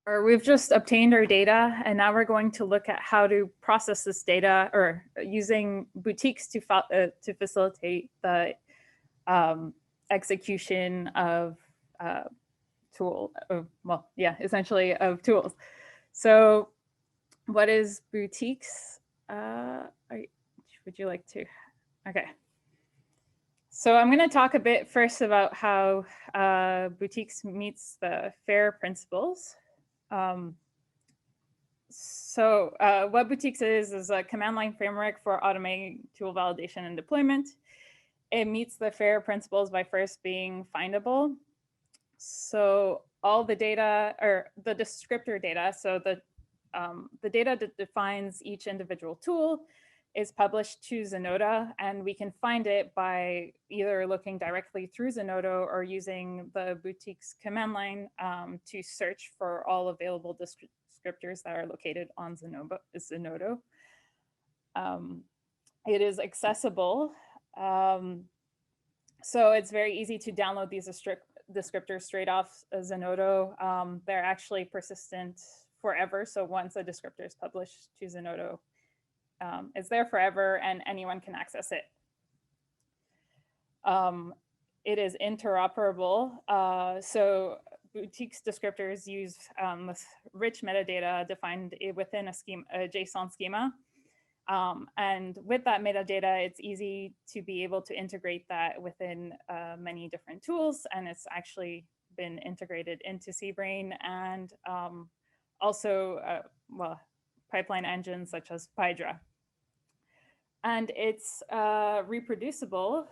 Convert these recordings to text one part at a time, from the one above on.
or we've just obtained our data, and now we're going to look at how to process this data, or using Batiks to facilitate the execution of essentially of tools. So what is Batiks? Would you like to? Okay. So I'm going to talk a bit first about how Batiks meets the FAIR principles. What Batiks is a command line framework for automating tool validation and deployment. It meets the FAIR principles by first being findable. So all the data, or the descriptor data, so the data that defines each individual tool is published to Zenodo, and we can find it by either looking directly through Zenodo or using the Batiks command line to search for all available descriptors that are located on Zenodo. It is accessible. So it's very easy to download these descriptors straight off Zenodo. They're actually persistent forever. So once a descriptor is published to Zenodo, it's there forever and anyone can access it. It is interoperable. So Batiks descriptors use this rich metadata defined within a JSON schema. And with that metadata, it's easy to be able to integrate that within many different tools. And it's actually been integrated into CBRAIN and also pipeline engines such as Pydra. And it's reproducible.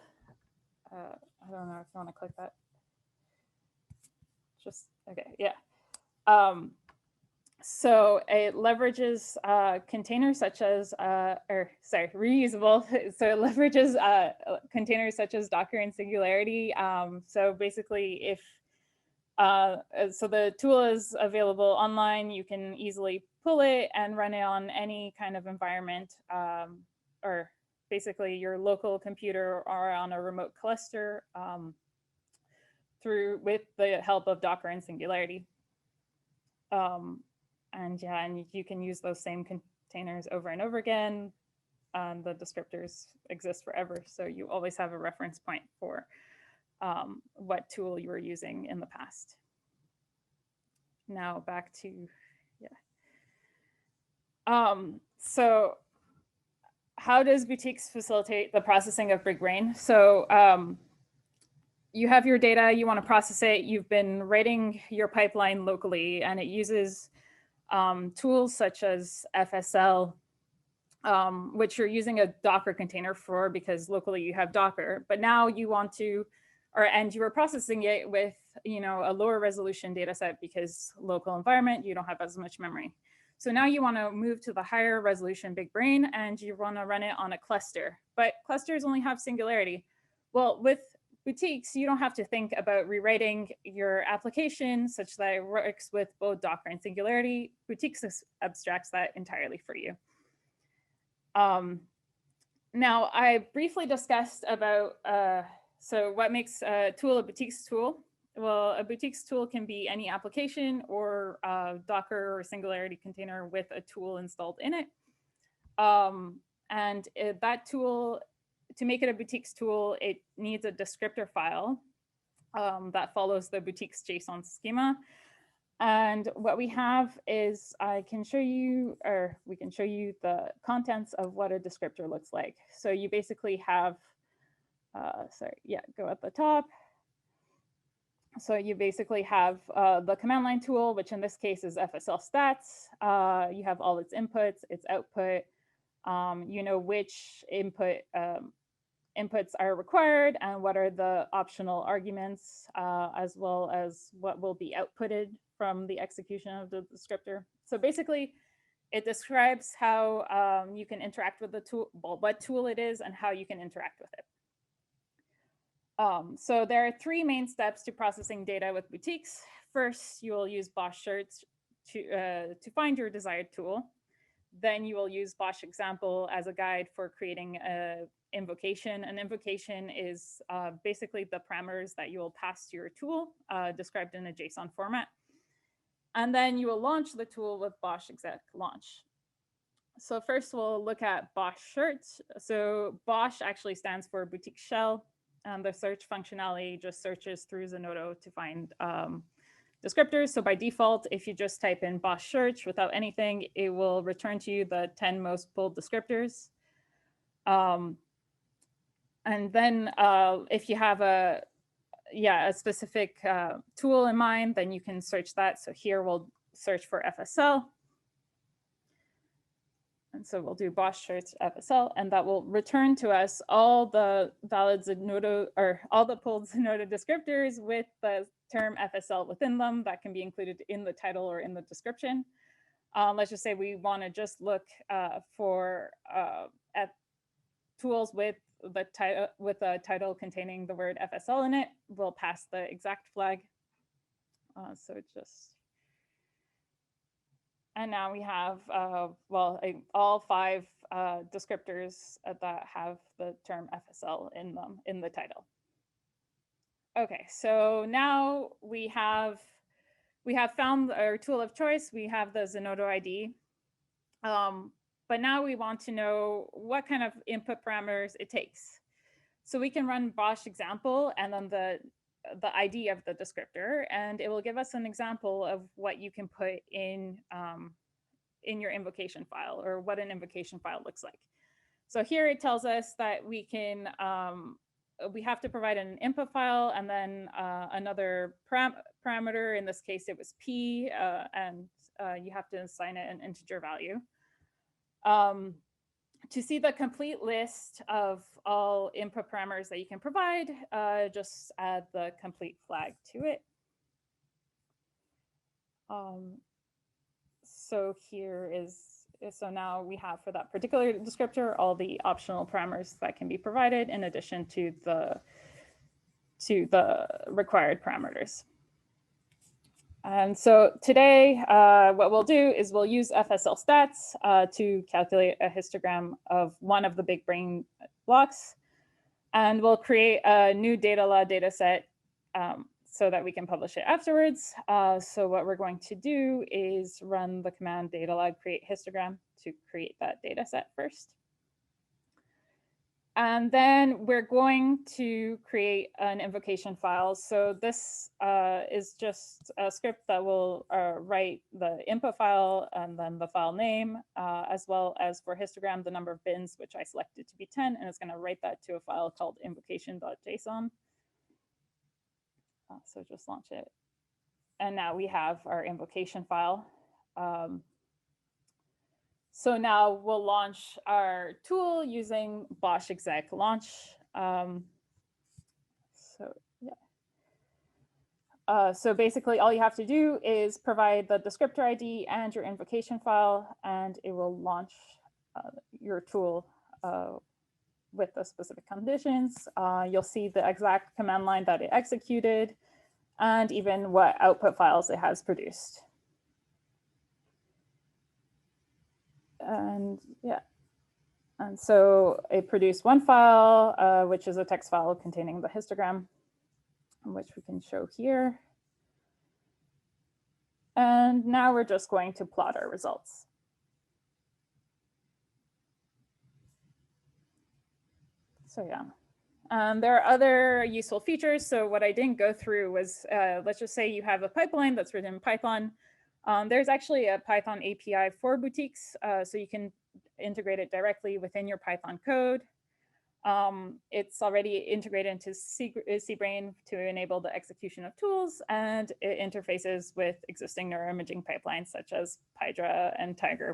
I don't know if you want to click that. Just, okay, yeah. So it leverages containers such as, reusable. So it leverages containers such as Docker and Singularity. So basically, if so the tool is available online, you can easily pull it and run it on any kind of environment, or basically your local computer or on a remote cluster with the help of Docker and Singularity. And you can use those same containers over and over again. The descriptors exist forever, so you always have a reference point for what tool you were using in the past. Now back to, so how does Batiks facilitate the processing of BigBrain? So you have your data, you want to process it, you've been writing your pipeline locally, and it uses tools such as FSL, which you're using a Docker container for because locally you have Docker, but now you want to, and you are processing it with, a lower resolution data set because local environment, you don't have as much memory. So now you want to move to the higher resolution BigBrain and you want to run it on a cluster, but clusters only have Singularity. Well, with Batiks, you don't have to think about rewriting your application such that it works with both Docker and Singularity. Batiks abstracts that entirely for you. Now, I briefly discussed about, so what makes a tool a Batiks tool? Well, a Batiks tool can be any application or Docker or Singularity container with a tool installed in it. That tool, to make it a Batiks tool, it needs a descriptor file that follows the Batiks JSON schema. And what we have is, I can show you, or we can show you the contents of what a descriptor looks like. So you basically have, go at the top. So you basically have the command line tool, which in this case is FSL stats. You have all its inputs, its output. You know which inputs are required and what are the optional arguments, as well as what will be outputted from the execution of the descriptor. So basically, it describes how you can interact with the tool, what tool it is, and how you can interact with it. So there are three main steps to processing data with Batiks. First, you will use BOSH search to find your desired tool. Then you will use BOSH example as a guide for creating an invocation. An invocation is basically the parameters that you will pass to your tool, described in a JSON format. And then you will launch the tool with Bosch exec launch. So first we'll look at Bosch search. So Bosch actually stands for boutique shell. And the search functionality just searches through Zenodo to find descriptors. So by default, if you just type in Bosch search without anything, it will return to you the 10 most pulled descriptors. And then if you have a specific tool in mind, then you can search that. So here we'll search for FSL. And so we'll do Bosch search FSL, and that will return to us all the valid Zenodo, or all the pulled Zenodo descriptors with the term FSL within them that can be included in the title or in the description. Let's just say we want to just look for tools with a title containing the word FSL in it. We'll pass the exact flag. So it's just. And now we have, all 5 descriptors that have the term FSL in them in the title. Okay, so now we have found our tool of choice. We have the Zenodo ID. But now we want to know what kind of input parameters it takes. So we can run Bosch example and then the ID of the descriptor, and it will give us an example of what you can put in your invocation file, or what an invocation file looks like. So here it tells us that we can we have to provide an input file and then another parameter. In this case, it was P, and you have to assign it an integer value. To see the complete list of all input parameters that you can provide, just add the complete flag to it. So now we have for that particular descriptor all the optional parameters that can be provided in addition to the required parameters. And so today, what we'll do is we'll use FSL stats to calculate a histogram of one of the BigBrain blocks. And we'll create a new DataLad dataset so that we can publish it afterwards. So what we're going to do is run the command datalad create histogram to create that dataset first. And then we're going to create an invocation file. So this is just a script that will write the input file and then the file name, as well as for histogram, the number of bins, which I selected to be 10, and it's going to write that to a file called invocation.json. So just launch it. And now we have our invocation file. So now we'll launch our tool using Bosch exec launch. So basically all you have to do is provide the descriptor ID and your invocation file, and it will launch your tool with the specific conditions. You'll see the exact command line that it executed and even what output files it has produced. And and so it produced one file, which is a text file containing the histogram, which we can show here. And now we're just going to plot our results. So there are other useful features. So what I didn't go through was, let's just say you have a pipeline that's written in Python. There's actually a Python API for Batiks, so you can integrate it directly within your Python code. It's already integrated into CBRAIN to enable the execution of tools, and it interfaces with existing neuroimaging pipelines such as Hydra and Tiger